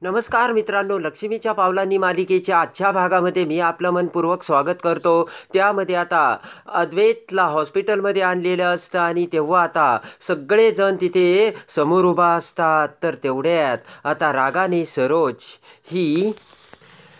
नमस्कार मित्रांनो, लक्ष्मीच्या पावलांनी मालिकेच्या आजच्या भागामध्ये मी आपलं मनपूर्वक स्वागत करतो. त्यामध्ये आता अद्वैतला हॉस्पिटलमध्ये आणलेलं असतं आणि तेव्हा आता सगळेजण तिथे समोर उभा असतात. तर तेवढ्यात आता रागाने सरोज ही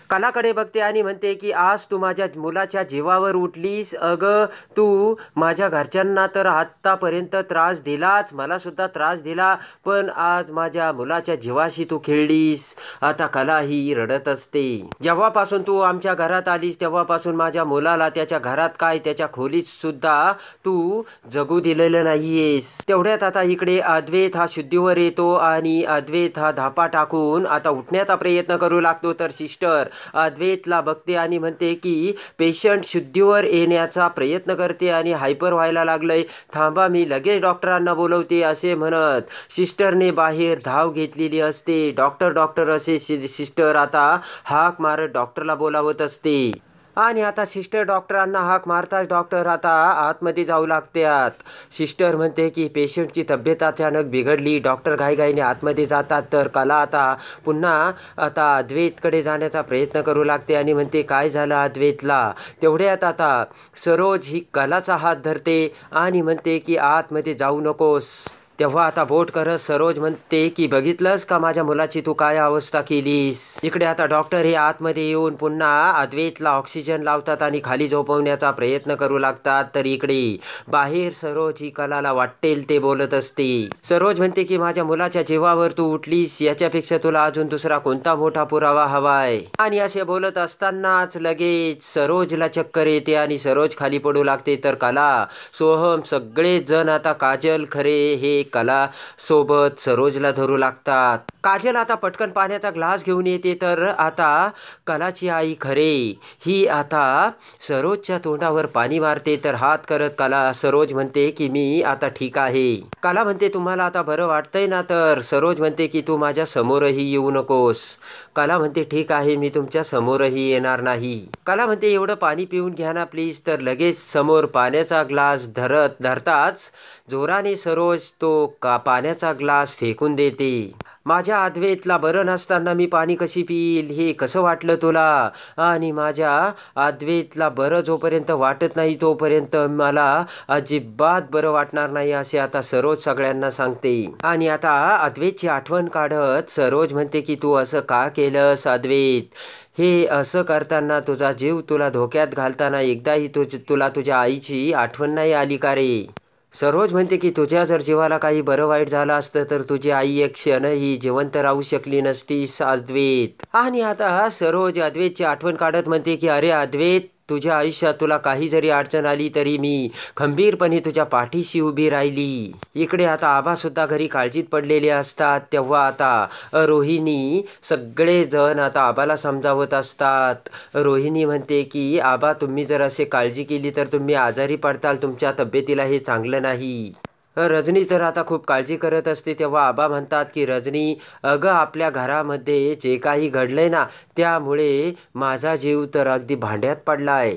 कलाकडे बघते आणि म्हणते की आज तू माझ्या मुलाच्या जीवावर उठलीस. अगं, तू माझ्या घरच्यांना तर आत्तापर्यंत त्रास दिलाच, मला सुद्धा त्रास दिला, पण आज माझ्या मुलाच्या जीवाशी तू खेळलीस. आता कला ही रडत असते. जेव्हापासून तू आमच्या घरात आलीस तेव्हापासून माझ्या मुलाला त्याच्या घरात काय त्याच्या खोलीत सुद्धा तू जगू दिलेलं नाहीयेस. तेवढ्यात आता इकडे अद्वैत हा शुद्धीवर येतो आणि अद्वैत हा धापा टाकून आता उठण्याचा प्रयत्न करू लागतो. तर सिस्टर अद्वैतला बघते आणि म्हणते की पेशंट शुद्धीवर येण्याचा प्रयत्न करते आणि हायपर व्हायला लागलंय, थांबा मी लगेच डॉक्टरांना बोलवते असे म्हणत सिस्टरने बाहेर धाव घेतलेली असते. डॉक्टर डॉक्टर असे सिस्टर आता हाक मारत डॉक्टरला बोलावत असते आणि आता सिस्टर डॉक्टरांना हाक मारताच डॉक्टर आता आतमध्ये जाऊ लागतात. सिस्टर म्हणते की पेशंटची तब्येत अचानक बिघडली. डॉक्टर घाईघाईने आतमध्ये जातात. तर कला आता पुन्हा आता अद्वैतकडे जाण्याचा प्रयत्न करू लागते आणि म्हणते काय झालं अद्वैतला. तेवढ्यात आता सरोज ही कलाचा हात धरते आणि म्हणते की आतमध्ये जाऊ नकोस. तेव्हा आता बोट करत सरोज म्हणते की बघितलंस का माझ्या मुलाची तू काय अवस्था केलीस. इकडे आता डॉक्टर हे आतमध्ये येऊन पुन्हा अद्वैतला ऑक्सिजन लावतात आणि खाली झोपवण्याचा प्रयत्न करू लागतात. तर इकडे बाहेर सरोज ही कलाला वाटेल ते बोलत असते. सरोज म्हणते की माझ्या मुलाच्या जीवावर तू उठलीस, याच्यापेक्षा तुला अजून दुसरा कोणता मोठा पुरावा हवाय. आणि असे बोलत असतानाच लगेच सरोजला चक्कर येते आणि सरोज खाली पडू लागते. तर कला, सोहम सगळेच जण आता काजल, खरे हे कला सोबत सरोजला धरू लागतात. काजल आता पटकन पाण्याचा ग्लास घेऊन येते. तर आता कलाची आई खरे ही आता सरोजच्या तोंडावर पाणी मारते. तर हात करत कला सरोज म्हणते की मी आता ठीक आहे. कला म्हणते तुम्हाला आता बरं वाटतंय ना. तर सरोज म्हणते की तू माझ्या समोरही येऊ नकोस. कला म्हणते ठीक आहे, मी तुमच्या समोरही येणार नाही. कला म्हणते एवढं पाणी पिऊन घ्या ना प्लीज. तर लगेच समोर पाण्याचा ग्लास धरताच जोराने सरोज तो पाण्याचा ग्लास फेकून देते. माझ्या अद्वैतला बरं नसताना मी पाणी कशी पिईल, हे कसं वाटलं तुला. आणि माझ्या अद्वैतला बरं जोपर्यंत वाटत नाही तोपर्यंत मला अजिबात बरं वाटणार नाही असे आता सरोज सगळ्यांना सांगते. आणि आता अद्वैतची आठवण काढत सरोज म्हणते की तू असं का केलंस अद्वैत. हे असं करताना तुझा जीव तुला धोक्यात घालताना एकदाही तुला तुझ्या आईची आठवण नाही आली का रे. सरोज म्हणते की तुझ्या जर जीवाला काही बरं वाईट झालं असतं तर तुझी आई एक क्षणही जिवंत राहू शकली नसतीस अद्वैत. आणि आता सरोज अद्वैतची आठवण काढत म्हणते की अरे अद्वैत, तुझ्या आयुष्यात तुला काही जरी अडचण आली तरी मी खंबीरपणे तुझ्या पाठीशी उभी राहिली. इकडे आता आबा सुद्धा घरी काळजीत पडलेले असतात. तेव्हा आता रोहिणी सगळेजण आता आबाला समजावत असतात. रोहिणी म्हणते की आबा, तुम्ही जर असे काळजी केली तर तुम्ही आजारी पडताल, तुमच्या तब्येतीला हे चांगलं नाही. रजनी तर आता खूप काळजी करत असते. तेव्हा आबा म्हणतात की रजनी, अगं आपल्या घरामध्ये जे काही घडलंय ना त्यामुळे माझा जीव तर अगदी भांड्यात पडलाय.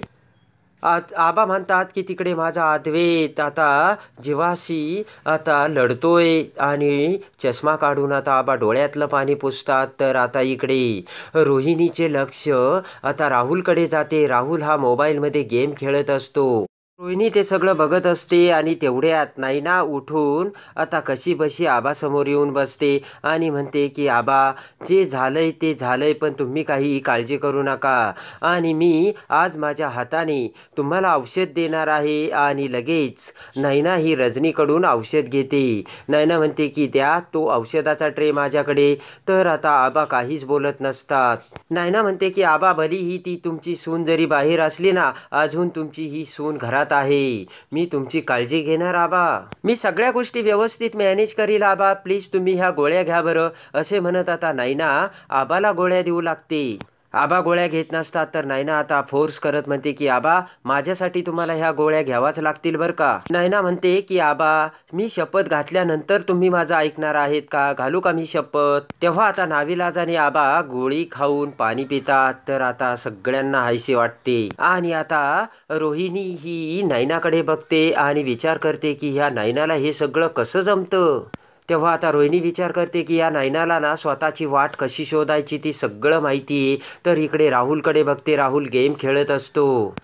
आबा म्हणतात की तिकडे माझा अद्वैत आता जीवाशी आता लढतोय आणि चष्मा काढून आता आबा डोळ्यातलं पाणी पुसतात. तर आता इकडे रोहिणीचे लक्ष आता राहुलकडे जाते. राहुल हा मोबाईलमध्ये गेम खेळत असतो. रोहिणी ते सगळं बघत असते आणि तेवढ्यात नायना उठून आता कशी बशी आबासमोर येऊन बसते आणि म्हणते की आबा, जे झालंय ते झालंय, पण तुम्ही काही काळजी करू नका आणि मी आज माझ्या हाताने तुम्हाला औषध देणार आहे. आणि लगेच नैना ही रजनीकडून औषध घेते. नैना म्हणते की द्या तो औषधाचा ट्रे माझ्याकडे. तर आता आबा काहीच बोलत नसतात. नैना म्हणते की आबा, भली ही ती तुमची सून जरी बाहेर असली ना, अजून तुमची ही सून घरात आहे. मी तुमची काळजी घेणार आबा. मी सगळ्या गोष्टी व्यवस्थित मॅनेज करील आबा. प्लीज तुम्ही ह्या गोळ्या घ्या बरं. असे म्हणत आता नैना आबाला गोळ्या देऊ लागते. आबा गोळ्या घेत नसतात. तर नैना आता फोर्स करत म्हणते की आबा, माझ्यासाठी तुम्हाला ह्या गोळ्या घ्यावाच लागतील बरं का. नैना म्हणते की आबा, मी शपथ घातल्यानंतर तुम्ही माझं ऐकणार आहेत का, घालू का मी शपथ. तेव्हा आता नाविलाजाने आबा गोळी खाऊन पाणी पितात. तर आता सगळ्यांना हायसे वाटते आणि आता रोहिणी ही नैनाकडे बघते आणि विचार करते की ह्या नैनाला हे सगळं कसं जमतं. तेव्हा आता रोहिणी विचार करते की या नयनाला ना स्वतःची वाट कशी शोधायची ती सगळं माहिती आहे. तर इकडे राहुलकडे बघते, राहुल गेम खेळत असतो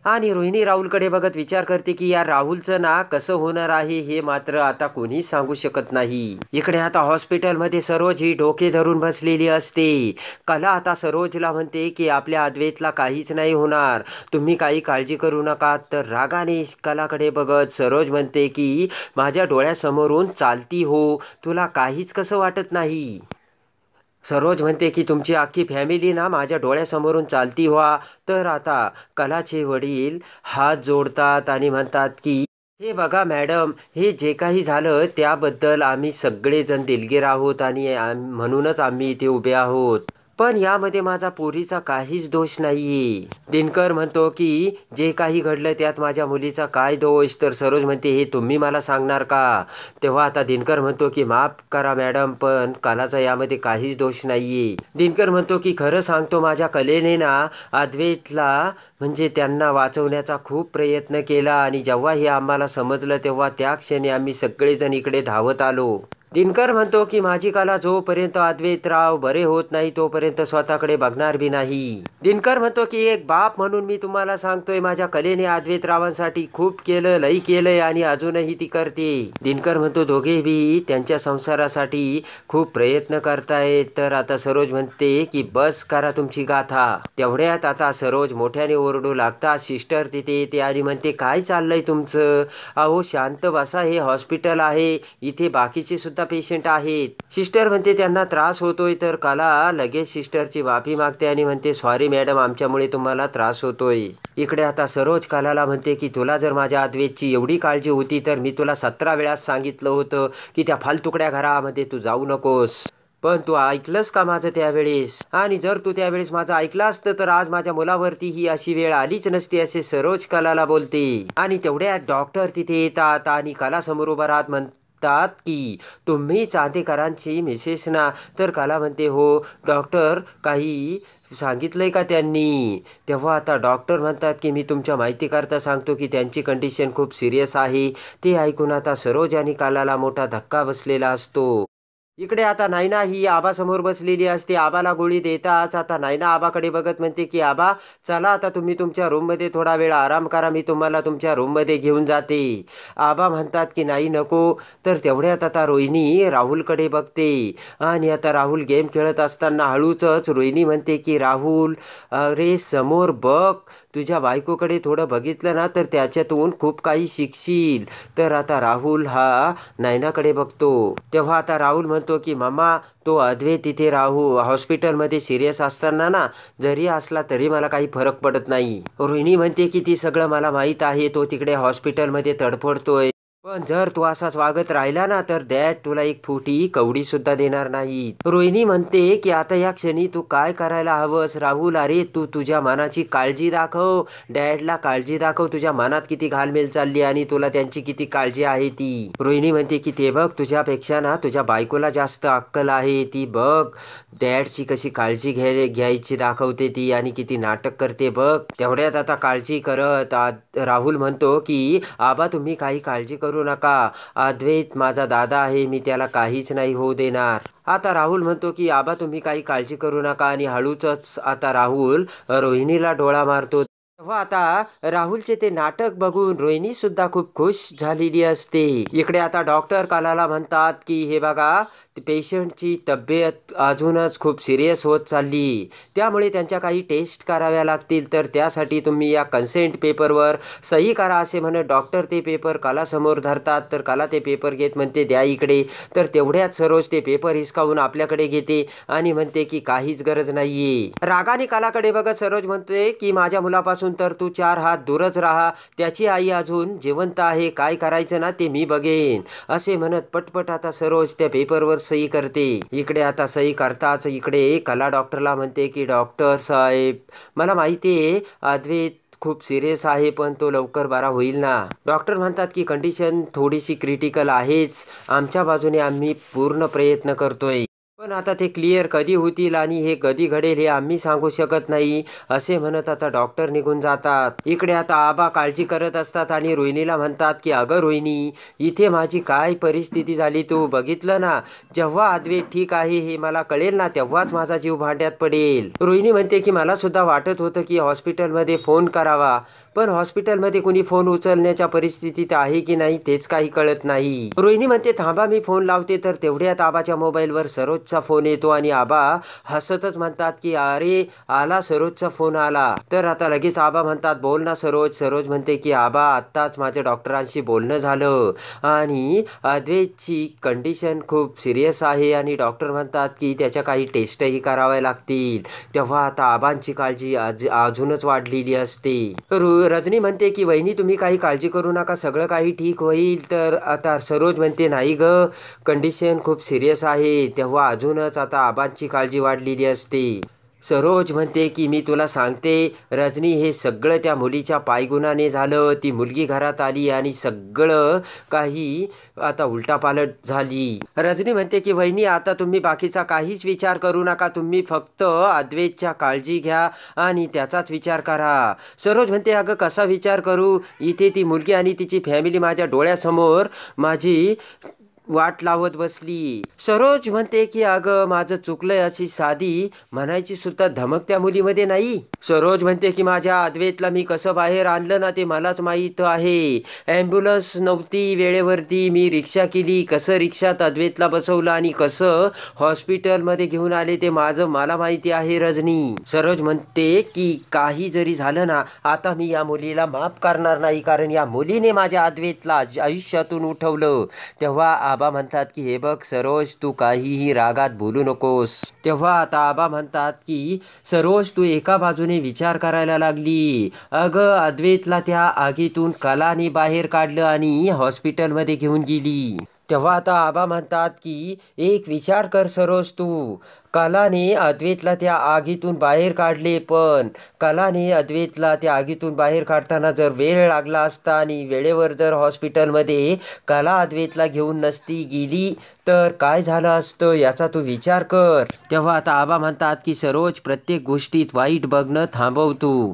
आणि रोहिणी राहुलकडे बघत विचार करते की या राहुलचं ना कसं होणार आहे हे मात्र आता कोणीच सांगू शकत नाही. इकडे आता हॉस्पिटलमध्ये सरोज ही डोके धरून बसलेली असते. कला आता सरोजला म्हणते की आपल्या अद्वैतला काहीच नाही होणार, तुम्ही काही काळजी करू नका. तर रागाने कलाकडे बघत सरोज म्हणते की माझ्या डोळ्यासमोरून चालती हो, तुला काहीच कसं वाटत नाही. सरोज म्हणते की तुमची अख्खी फॅमिली ना माझ्या डोळ्यासमोरून चालती व्हा. तर आता कलाचे वडील हात जोडतात आणि म्हणतात की हे बघा मॅडम, हे जे काही झालं त्याबद्दल आम्ही सगळेजण दिलगीर आहोत आणि म्हणूनच आम्ही इथे उभे आहोत. पण यामध्ये माझा पोरीचा काहीच दोष नाहीये. दिनकर म्हणतो की जे काही घडलं त्यात माझ्या मुलीचा काय दोष. तर सरोज म्हणते हे तुम्ही मला सांगणार का. तेव्हा आता दिनकर म्हणतो की माफ करा मॅडम, पण कलाचा यामध्ये काहीच दोष नाहीये. दिनकर म्हणतो की खरं सांगतो, माझ्या कलेने ना अद्वैतला म्हणजे त्यांना वाचवण्याचा खूप प्रयत्न केला आणि जेव्हा हे आम्हाला समजलं तेव्हा त्या क्षणी आम्ही सगळेजण इकडे धावत आलो. दिनकर म्हणतो की माझी कला जोपर्यंत अद्वैतराव बरे होत नाही तोपर्यंत स्वतःकडे बघणार बी नाही. दिनकर म्हणतो की एक बाप म्हणून मी तुम्हाला सांगतोय, माझ्या कलेने अद्वैतरावांसाठी खूप केलं, लई केलंय आणि अजूनही ती करते. दिनकर म्हणतो दोघे बी त्यांच्या संसारासाठी खूप प्रयत्न करतायत. तर आता सरोज म्हणते की बस करा तुमची गाथा. तेवढ्यात आता सरोज मोठ्याने ओरडू लागतात. सिस्टर तिथे येते आणि म्हणते काय चाललंय तुमचं, अहो शांत बसा, हे हॉस्पिटल आहे, इथे बाकीचे सुद्धा पेशंट आहेत. सिस्टर म्हणते त्यांना त्रास होतोय. तर कला लगेच सिस्टरची माफी मागते आणि म्हणते सॉरी मॅडम, आमच्यामुळे तुम्हाला त्रास होतोय. इकडे आता सरोज कलाला म्हणते की तुला जर माझ्या अद्वैतची एवढी काळजी होती तर मी तुला 17 वेळा सांगितलं होतं की त्या फालतुकड्या घरामध्ये तू जाऊ नकोस, पण तू ऐकलंस का माझं त्यावेळेस. आणि जर तू त्यावेळेस माझं ऐकलं असतं तर आज माझ्या मुलावरती ही अशी वेळ आलीच नसती, असे सरोज कलाला बोलते. आणि तेवढ्या डॉक्टर तिथे येतात आणि कला समोर उभा राहत म्हणतात की तुम्ही चांदेकरांची मिसेस ना. तर कला म्हणते हो डॉक्टर, काही सांगितलंय का त्यांनी. तेव्हा आता डॉक्टर म्हणतात की मी तुमच्या माहितीकरता सांगतो की त्यांची कंडिशन खूप सिरियस आहे. ते ऐकून आता सरोज आणि कलाला मोठा धक्का बसलेला असतो. इकडे आता नयना ही आबासमोर बसलेली असते. आबाला गोळी देताच आता नयना आबाकडे बघत म्हणते की आबा चला आता तुम्ही तुमच्या रूममध्ये थोडा वेळ आराम करा, मी तुम्हाला तुमच्या रूममध्ये घेऊन जाते. आबा म्हणतात की नाही नको. तर तेवढ्यात आता रोहिणी राहुलकडे बघते आणि आता राहुल गेम खेळत असताना हळूच रोहिणी म्हणते की राहुल अरे समोर बघ, तुझ्या बायकोकडे थोडं बघितलं ना तर त्याच्यातून खूप काही शिकशील. तर आता राहुल हा नयनाकडे बघतो. तेव्हा आता राहुल म्हणतो की मामा तो अद्वैत तिथे हॉस्पिटलमध्ये सिरियस असताना ना जरी असला तरी मला काही फरक पडत नाही. रोहिणी म्हणते की ती सगळं मला माहीत आहे, तो तिकडे हॉस्पिटलमध्ये तडफडतोय, पण जर तू असाच वागत राहिला ना तर डॅड तुला एक फुटी कवडी सुद्धा देणार नाही. रोहिणी म्हणते की आता या क्षणी तू काय करायला हवंस राहुल, अरे तू तुझ्या मनाची काळजी दाखव, डॅडला काळजी दाखव, तुझ्या मनात किती घालमेल चालली आणि तुला त्यांची किती काळजी आहे ती. रोहिणी म्हणते की ते बघ तुझ्यापेक्षा ना तुझ्या बायकोला जास्त अक्कल आहे, ती बघ डॅडची कशी काळजी घ्यायची दाखवते ती आणि किती नाटक करते बघ. तेवढ्यात आता काळजी करत राहुल म्हणतो की आबा तुम्ही काही काळजी करू नका, अद्वैत माझा दादा आहे, मी त्याला काहीच नाही होऊ देणार. आता राहुल म्हणतो की आबा तुम्ही काही काळजी करू नका आणि हळूच आता राहुल रोहिणीला डोळा मारतो. तेव्हा आता राहुलचे ते नाटक बघून रोहिणी सुद्धा खूप खुश झालेली असते. इकडे आता डॉक्टर कलाला म्हणतात की हे बघा पेशंटची तब्येत अजूनच खूप सिरियस होत चालली, त्यामुळे त्यांच्या काही टेस्ट कराव्या लागतील, तर त्यासाठी तुम्ही या कन्सेंट पेपरवर सही करा असे म्हणत डॉक्टर ते पेपर कलासमोर धरतात. तर कला ते पेपर घेत म्हणते द्या इकडे. तर तेवढ्यात सरोज ते पेपर हिसकावून आपल्याकडे घेते आणि म्हणते की काहीच गरज नाहीये. रागाने कलाकडे बघत सरोज म्हणते की माझ्या मुलापासून तर तू 4 हात दूरच राहा, त्याची आई अजून जिवंत आहे, काय करायचं ना ते मी बघेन, असे म्हणत पटपट आता सरोज त्या पेपरवर सही करते. इकडे आता सही करताच इकडे कला डॉक्टरला म्हणते की डॉक्टर साहेब मला माहिती आहे अद्वैत खूप सिरियस आहे, पण तो लवकर बरा होईल ना. डॉक्टर म्हणतात की कंडिशन थोडीशी क्रिटिकल आहेच, आमच्या बाजूने आम्ही पूर्ण प्रयत्न करतोय, पण आता ते क्लिअर कधी होतील आणि हे कधी घडेल हे आम्ही सांगू शकत नाही, असे म्हणत आता डॉक्टर निघून जातात. इकडे आता आबा काळजी करत असतात आणि रोहिणीला म्हणतात की अगं रोहिणी, इथे माझी काय परिस्थिती झाली तू बघितलं ना. जेव्हा अद्वैत ठीक आहे हे मला कळेल ना तेव्हाच माझा जीव भांड्यात पडेल. रोहिणी म्हणते की मला सुद्धा वाटत होतं की हॉस्पिटलमध्ये फोन करावा, पण हॉस्पिटलमध्ये कुणी फोन उचलण्याच्या परिस्थितीत आहे की नाही तेच काही कळत नाही. रोहिणी म्हणते थांबा मी फोन लावते, तर तेवढ्यात आबाच्या मोबाईलवर सरोजचा फोन येतो आणि आबा हसतच म्हणतात की अरे आला, सरोजचा फोन आला. तर आता लगेच आबा म्हणतात बोल ना सरोज. सरोज म्हणते की आबा आत्ताच माझ्या डॉक्टरांशी बोलणं झालं आणि अद्वैतची कंडिशन खूप सिरियस आहे आणि डॉक्टर म्हणतात की त्याच्या काही टेस्टही कराव्या लागतील. तेव्हा आता आबांची काळजी अजूनच वाढलेली असते. रजनी म्हणते की वहिनी तुम्ही काही काळजी करू नका, सगळं काही ठीक होईल. तर आता सरोज म्हणते नाही ग, कंडिशन खूप सिरियस आहे. तेव्हा अजूनच आता आबांची काळजी वाढलेली असते. सरोज म्हणते की मी तुला सांगते रजनी, हे सगळं त्या मुलीच्या पायगुणाने झालं. ती मुलगी घरात आली आणि सगळं काही आता उलटापालट झाली. रजनी म्हणते की वहिनी आता तुम्ही बाकीचा काहीच विचार करू नका, तुम्ही फक्त अद्वैतच्या काळजी घ्या आणि त्याचाच विचार करा. सरोज म्हणते अगं कसा विचार करू, इथे ती मुलगी आणि तिची फॅमिली माझ्या डोळ्यासमोर माझी वाट लावत बसली. सरोज म्हणते की अगं माझं चुकलंय अशी साधी म्हणायची सुद्धा धमक त्या मुलीमध्ये नाही. सरोज म्हणते की माझ्या अद्वैतला मी कसं बाहेर आणलं ना ते मलाच माहीत आहे. ॲम्ब्युलन्स नव्हती वेळेवरती, मी रिक्षा केली, कसं रिक्षात अद्वैतला बसवलं आणि कसं हॉस्पिटलमध्ये घेऊन आले ते मला माहिती आहे रजनी. सरोज म्हणते की काही जरी झालं ना आता मी या मुलीला माफ करणार नाही, कारण या मुलीने माझ्या अद्वैतला आयुष्यातून उठवलं. तेव्हा आबा म्हणतात की हे बघ सरोज, तू काहीही रागात बोलू नकोस. तेव्हा आता आबा म्हणतात की सरोज तू एका बाजूने विचार करायला लागली. अगं अद्वैतला त्या आगीतून कलाने बाहेर काढलं आणि हॉस्पिटलमध्ये घेऊन गेली. तेव्हा आता आबा म्हणतात की एक विचार कर सरोज तू, कलाने अद्वैतला त्या आगीतून बाहेर काढले, पण कलाने अद्वैतला त्या आगीतून बाहेर काढताना जर वेळ लागला असता आणि वेळेवर जर हॉस्पिटलमध्ये कला अद्वैतला घेऊन नसती गेली तर काय झालं असतं याचा तू विचार कर. तेव्हा आता आबा म्हणतात की सरोज प्रत्येक गोष्टीत वाईट बघणं थांबव तू.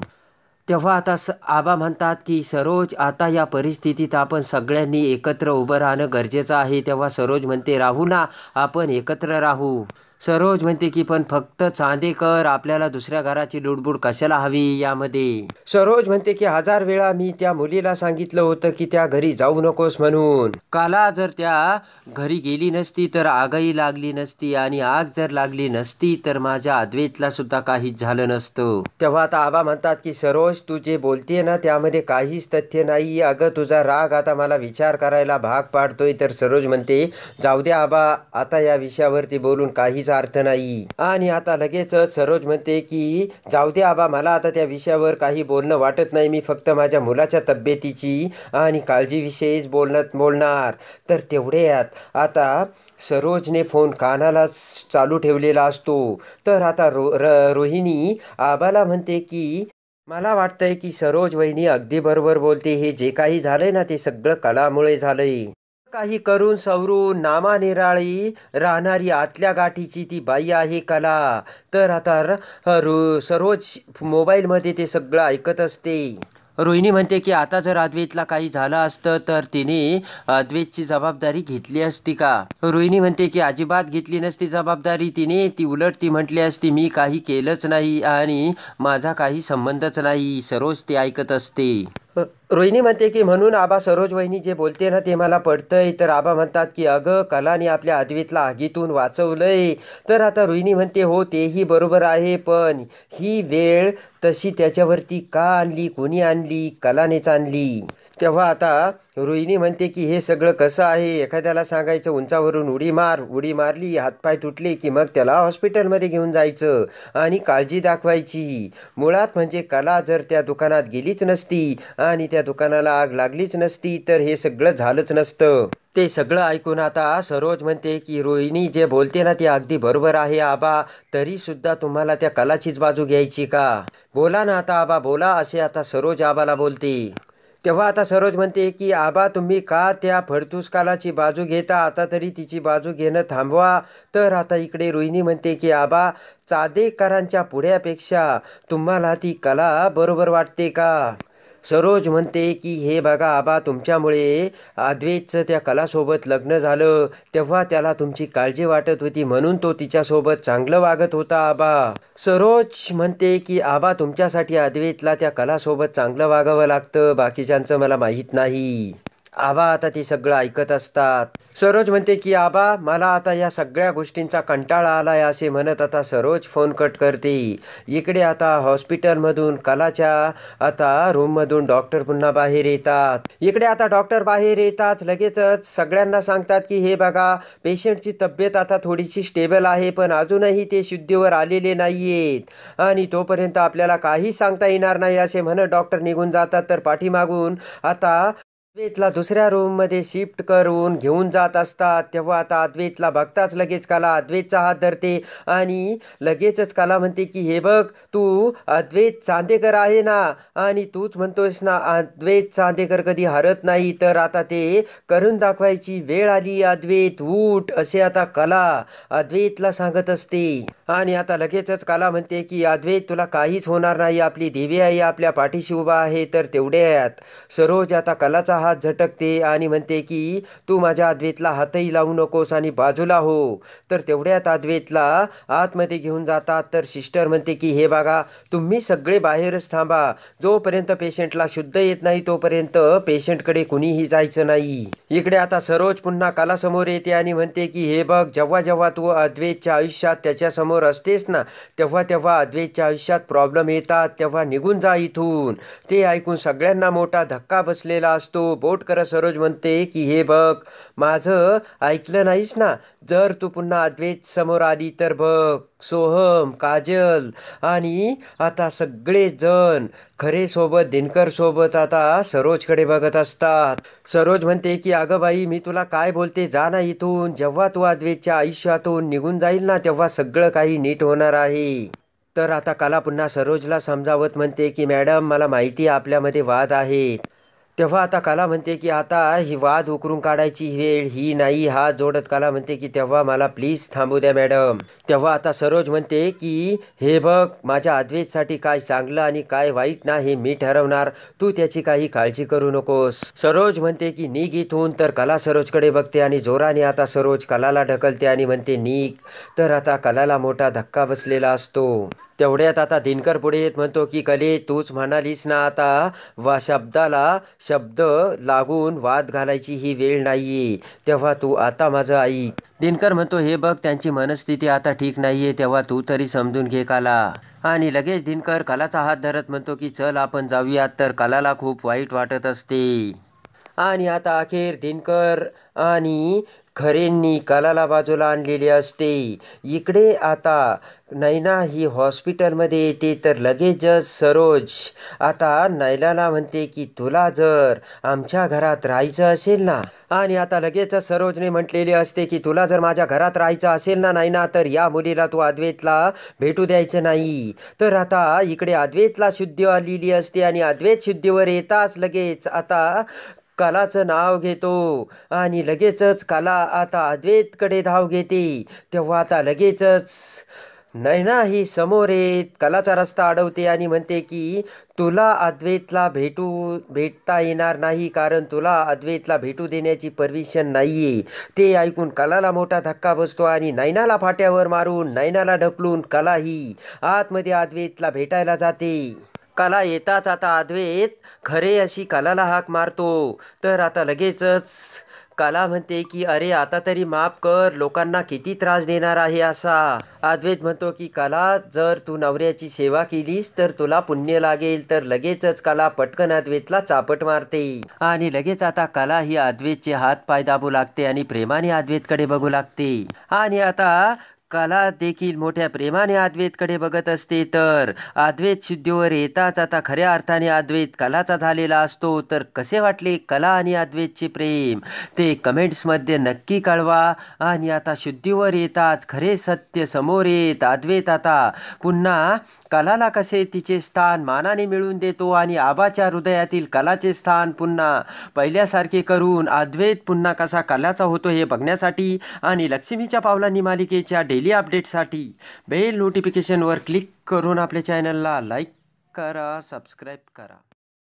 तेव्हा आता आबा म्हणतात की सरोज आता या परिस्थितीत आपण सगळ्यांनी एकत्र उभं राहणं गरजेचं आहे. तेव्हा सरोज म्हणते राहू ना, आपण एकत्र राहू. सरोज म्हणते की पण फक्त चांदेकर, आपल्याला दुसऱ्या घराची लुडबुड कशाला हवी यामध्ये. सरोज म्हणते की 1000 वेळा मी त्या मुलीला सांगितलं होतं की त्या घरी जाऊ नकोस म्हणून. काला जर त्या घरी गेली नसती तर आगही लागली नसती आणि आग जर लागली नसती तर माझ्या अद्वैतला सुद्धा काहीच झालं नसतं. तेव्हा आता आबा म्हणतात की सरोज तू जे बोलते ना त्यामध्ये काहीच तथ्य नाही. अगं तुझा राग आता मला विचार करायला भाग पाडतोय. तर सरोज म्हणते जाऊ दे आबा, आता या विषयावरती बोलून काहीच अर्थ नाही. आणि आता लगेचच सरोज म्हणते की जाऊ दे आबा, मला आता त्या विषयावर काही बोलणं वाटत नाही. मी फक्त माझ्या मुलाच्या तब्येतीची आणि काळजीविषयीच बोलणार. तर तेवढ्यात आता सरोजने फोन कानालाच चालू ठेवलेला असतो. तर आता रोहिणी आबाला म्हणते की मला वाटतंय की सरोज वहिनी अगदी बरोबर बोलते. हे जे काही झालंय ना ते सगळं कलामुळे झालंय. काही करून सवरून नामानिराळी राहणारी आतल्या गाठीची ती बाई आहे कला. तर आता सरोज मोबाईलमध्ये ते सगळं ऐकत असते. रोहिणी म्हणते की आता जर अद्वैतला काही झालं असतं तर तिने अद्वैतची जबाबदारी घेतली असती का. रोहिणी म्हणते की अजिबात घेतली नसती जबाबदारी तिने. ती उलट ती म्हटली असती मी काही केलंच नाही आणि माझा काही संबंधच नाही. सरोज ते ऐकत असते. रोहिणी म्हणते की म्हणून आबा सरोज वहिनी जे बोलते ना ते मला पडतंय. तर आबा म्हणतात की अगं कलाने आपल्या अद्वैतला आगीतून वाचवलंय. तर आता रोहिणी म्हणते हो तेही बरोबर आहे, पण ही वेळ तशी त्याच्यावरती का आणली, कोणी आणली, कलानेच आणली. तेव्हा आता रोहिणी म्हणते की हे सगळं कसं आहे, एखाद्याला सांगायचं उंचावरून उडी मारली, हातपाय तुटले की मग त्याला हॉस्पिटलमध्ये घेऊन जायचं आणि काळजी दाखवायची. मुळात म्हणजे कला जर त्या दुकानात गेलीच नसती आणि त्या दुकानाला आग लागलीच नसती तर हे सगळं झालंच नसतं. ते सगळं ऐकून आता सरोज म्हणते की रोहिणी जे बोलते ना ते अगदी बरोबर आहे आबा, तरी सुद्धा तुम्हाला त्या कलाचीच बाजू घ्यायची का. बोला ना आता आबा बोला, असे आता सरोज आबाला बोलते. तेव्हा आता सरोज म्हणते की आबा तुम्ही का त्या फडतूस कालाची बाजू घेता, आता तरी तिची बाजू घेणं थांबवा. तर आता इकडे रोहिणी म्हणते की आबा चांदेकरांच्या पुढ्यापेक्षा तुम्हाला ती कला बरोबर वाटते का. सरोज म्हणते की हे बघा आबा तुमच्यामुळे अद्वैतचं त्या कलासोबत लग्न झालं, तेव्हा त्याला तुमची काळजी वाटत होती म्हणून तो तिच्यासोबत चांगलं वागत होता आबा. सरोज म्हणते की आबा तुमच्यासाठी अद्वैतला त्या कलासोबत चांगलं वागावं लागतं, बाकीच्यांचं मला माहीत नाही. आबा आता ते सगळं ऐकत असतात. सरोज म्हणते की आबा मला आता या सगळ्या गोष्टींचा कंटाळा आलाय असे म्हणत आता सरोज फोन कट करते. इकडे आता हॉस्पिटलमधून कलाच्या आता रूममधून डॉक्टर पुन्हा बाहेर येतात. इकडे आता डॉक्टर बाहेर येतात लगेचच सगळ्यांना सांगतात की हे बघा पेशंटची तब्येत आता थोडीशी स्टेबल आहे, पण अजूनही ते शुद्धीवर आलेले नाहीयेत आणि तोपर्यंत आपल्याला काही सांगता येणार नाही असे म्हणत डॉक्टर निघून जातात. तर पाठीमागून आता अद्वैतला दुसऱ्या रूममध्ये शिफ्ट करून घेऊन जात असतात. तेव्हा आता अद्वैतला बघताच लगेच कला अद्वैतचा हात धरते आणि लगेचच कला म्हणते की हे बघ तू अद्वैत चांदेकर आहे ना आणि तूच म्हणतोयस ना अद्वैत चांदेकर कधी हरत नाही, तर आता ते करून दाखवायची वेळ आली. अद्वैत उठ असे आता कला अद्वैतला सांगत असते. आणि आता लगेचच कला म्हणते की अद्वैत तुला काहीच होणार नाही, आपली देवी आई आपल्या पाठीशी उभा आहे. तर तेवढ्यात सरोज आता कलाचा हात झटकते आणि म्हणते की तू माझ्या अद्वैतला हातही लावू नकोस आणि बाजूला हो. तर तेवढ्यात अद्वैतला आतमध्ये घेऊन जातात. तर सिस्टर म्हणते की हे बघा तुम्ही सगळे बाहेरच थांबा, जोपर्यंत पेशंटला शुद्ध येत नाही तोपर्यंत पेशंटकडे कुणीही जायचं नाही. इकडे आता सरोज पुन्हा कलासमोर येते आणि म्हणते की हे बघ जेव्हा जेव्हा तू अद्वैतच्या आयुष्यात त्याच्यासमोर असतेस ना तेव्हा तेव्हा अद्वैतच्या आयुष्यात प्रॉब्लेम येतात, तेव्हा निघून जा इथून. ते ऐकून सगळ्यांना मोठा धक्का बसलेला असतो. बोट करत सरोज म्हणते की हे बघ माझं ऐकलं नाहीस ना, जर तू पुन्हा अद्वैत समोर आली तर बघ सोहम काजल आणि आता सगळे जण खरे सोबत दिनकर सोबत आता सरोजकडे बघत असतात. सरोज म्हणते की अगं बाई मी तुला काय बोलते, जा ना इथून. जेव्हा तू अद्वैतच्या आयुष्यातून निघून जाईल ना तेव्हा सगळं काही नीट होणार आहे. तर आता कला पुन्हा सरोजला समजावत म्हणते की मॅडम मला माहिती आपल्यामध्ये वाद आहेत. तेव्हा आता कला म्हणते की आता ही वाद उकरून काढायची वेळ ही नाही. हात जोडत कला म्हणते की तेव्हा मला प्लीज थांबू द्या मॅडम. तेव्हा आता सरोज म्हणते की हे बघ माझ्या अद्वैतसाठी काय चांगलं आणि काय वाईट ना हे मी ठरवणार, तू त्याची काही काळजी करू नकोस. सरोज म्हणते की निघ इथून. तर कला सरोजकडे बघते आणि जोराने आता सरोज कलाला ढकलते आणि म्हणते निघ. तर आता कलाला मोठा धक्का बसलेला असतो. तेवढ्यात आता दिनकर पुढे येत म्हणतो की कले तूच म्हणालीस ना आता शब्दाला शब्द लागून वाद घालायची ही वेळ नाहीये, तेव्हा तू आता माझं ऐक. दिनकर म्हणतो हे बघ त्यांची मनस्थिती आता ठीक नाहीये, तेव्हा तू तरी समजून घे कला. आणि लगेच दिनकर कलाचा हात धरत म्हणतो की चल आपण जाऊयात. तर कलाला खूप वाईट वाटत असते. आणि आता अखेर दिनकर आणि खरेंनी कलाला बाजूला आणलेली असते. इकडे आता नैना ही हॉस्पिटलमध्ये येते. तर लगेचच सरोज आता नैनाला म्हणते की तुला जर आमच्या घरात राहायचं असेल ना, आणि आता लगेचच सरोजने म्हटलेले असते की तुला जर माझ्या घरात राहायचं असेल ना नैना तर या मुलीला तू अद्वैतला भेटू द्यायचं नाही. तर आता इकडे अद्वैतला शुद्धी आलेली असते आणि अद्वैत शुद्धीवर येताच लगेच आता कलाचं नाव घेतो आणि लगेचच कला आता अद्वैतकडे धाव घेते. तेव्हा आता लगेचच नैना ही समोर येत कलाचा रस्ता अडवते आणि म्हणते की तुला अद्वैतला भेटता येणार नाही, कारण तुला अद्वैतला भेटू देण्याची परमिशन नाहीये. ते ऐकून कलाला मोठा धक्का बसतो आणि नैनाला फाट्यावर मारून नैनाला ढकलून कला ही आतमध्ये अद्वैतला भेटायला जाते. कला येताच आता अद्वैत खरे अशी कलाला हाक मारतो. तर आता लगेचच कला म्हणते की अरे आता तरी माफ कर, लोकांना किती त्रास देणार आहे असा. अद्वैत म्हणतो की कला जर तू नवऱ्याची सेवा केलीस तर तुला पुण्य लागेल. तर लगेचच कला पटकन अद्वैतला चापट मारते आणि लगेच आता कला ही अद्वैतचे हात पाय दाबू लागते आणि प्रेमाने अद्वैतकडे बघू लागते. आणि आता कला देखील मोठ्या प्रेमाने अद्वैतकडे बघत असते. तर अद्वैत शुद्धीवर येताच आता खऱ्या अर्थाने अद्वैत कलाचा झालेला असतो. तर कसे वाटले कला आणि अद्वैतचे प्रेम ते कमेंट्समध्ये नक्की कळवा. आणि आता शुद्धीवर येताच खरे सत्य समोर येत अद्वैत आता पुन्हा कलाला कसे तिचे स्थान मानाने मिळवून देतो आणि आबाच्या हृदयातील कलाचे स्थान पुन्हा पहिल्यासारखे करून अद्वैत पुन्हा कसा कलाचा होतो हे बघण्यासाठी आणि लक्ष्मीच्या पावलांनी मालिकेच्या डेली अपडेटसाठी बेल नोटिफिकेशनवर क्लिक करून आपल्या चॅनलला लाईक करा, सबस्क्राईब करा.